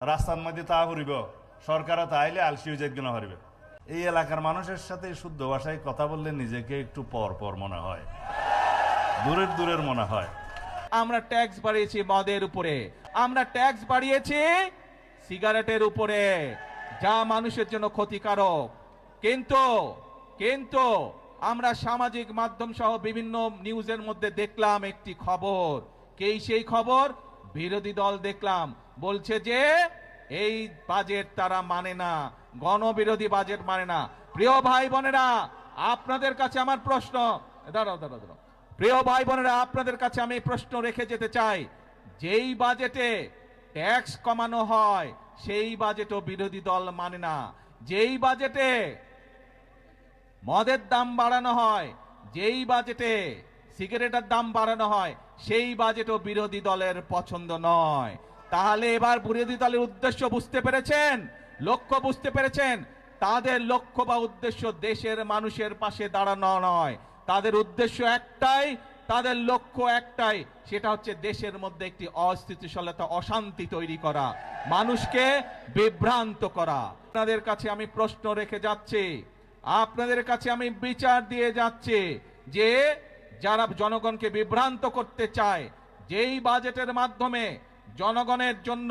রাস্তার মধ্যে তা হরিব সরকারও তাইলে আলসিও যেগুলো হরিবে। এই এলাকার মানুষের সাথে শুদ্ধ ভাষায় কথা বললে নিজেকে একটু পর পর মনে হয়, দূরের দূরের মনে হয়। আমরা ট্যাক্স বাড়িয়েছি মদের উপরে, আমরা ট্যাক্স বাড়িয়েছি সিগারেটের উপরে, যা মানুষের জন্য ক্ষতিকারক। কিন্তু আমরা সামাজিক মাধ্যম সহ বিভিন্ন নিউজের মধ্যে দেখলাম একটি খবর। সেই খবর? বিরোধী দল দেখলাম বলছে যে এই বাজেট তারা মানে না, গণবিরোধী বাজেট মানে না। প্রিয় ভাই বোনেরা, আপনাদের কাছে আমার প্রশ্ন, দাঁড়াও, প্রিয় ভাই বোনেরা, আপনাদের কাছে আমি প্রশ্ন রেখে যেতে চাই, যেই বাজেটে ট্যাক্স কমানো হয় সেই বাজেটও বিরোধী দল মানে না। যেই বাজেটে মদের দাম বাড়ানো হয়, যেই বাজেটে সিগারেটের দাম বাড়ানো হয়, সেই বাজেটও বিরোধী দলের পছন্দ নয়। তাহলে এবার বিরোধী দলের উদ্দেশ্য বুঝতে পেরেছেন, লক্ষ্য বুঝতে পেরেছেন? তাদের লক্ষ্য বা উদ্দেশ্য দেশের মানুষের পাশে দাঁড়ানো নয়, তাদের উদ্দেশ্য একটাই, তাদের লক্ষ্য একটাই, সেটা হচ্ছে দেশের মধ্যে একটি অস্থিতিশীলতা, অশান্তি তৈরি করা, মানুষকে বিভ্রান্ত করা। আপনাদের কাছে আমি প্রশ্ন রেখে যাচ্ছি, আপনাদের কাছে আমি বিচার দিয়ে যাচ্ছি যে যারা জনগণকে বিভ্রান্ত করতে চায়, যেই বাজেটের মাধ্যমে জনগণের জন্য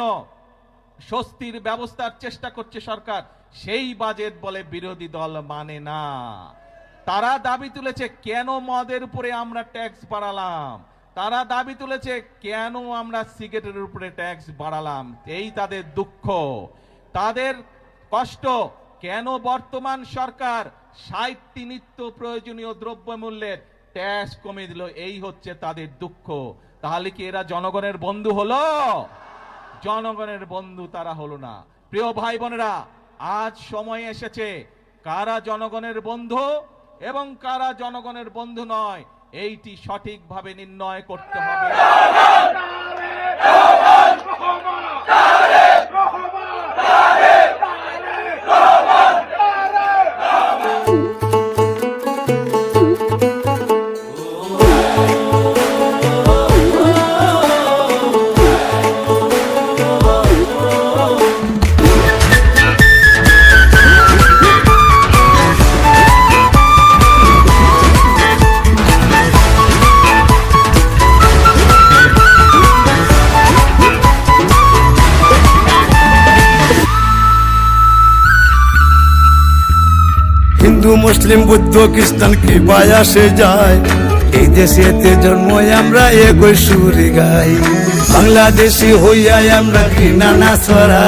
স্বস্তির ব্যবস্থার চেষ্টা করছে সরকার, সেই বাজেট বলে বিরোধী দল মানে না। তারা দাবি তুলেছে কেন মদের উপরে আমরা ট্যাক্স বাড়ালাম, তারা দাবি তুলেছে কেন আমরা সিগারেটের উপরে ট্যাক্স বাড়ালাম। এই তাদের দুঃখ, তাদের কষ্ট। কেন বর্তমান সরকার ৬০টি নিত্য প্রয়োজনীয় দ্রব্যমূল্যের ট্যাক্স কমে দিল, এই হচ্ছে তাদের দুঃখ। তাহলে কি এরা জনগণের বন্ধু হলো? জনগণের বন্ধু তারা হলো না। প্রিয় ভাই বোনেরা, আজ সময় এসেছে কারা জনগণের বন্ধু এবং কারা জনগণের বন্ধু নয়, এইটি সঠিকভাবে নির্ণয় করতে হবে। হিন্দু মুসলিম বৌদ্ধ খ্রিস্টান কি বায়াসে যায়, এই দেশেতে জন্ম আমরা একই সুরে গাই। বাংলাদেশি হইয়া আমরা কি নানা ছড়া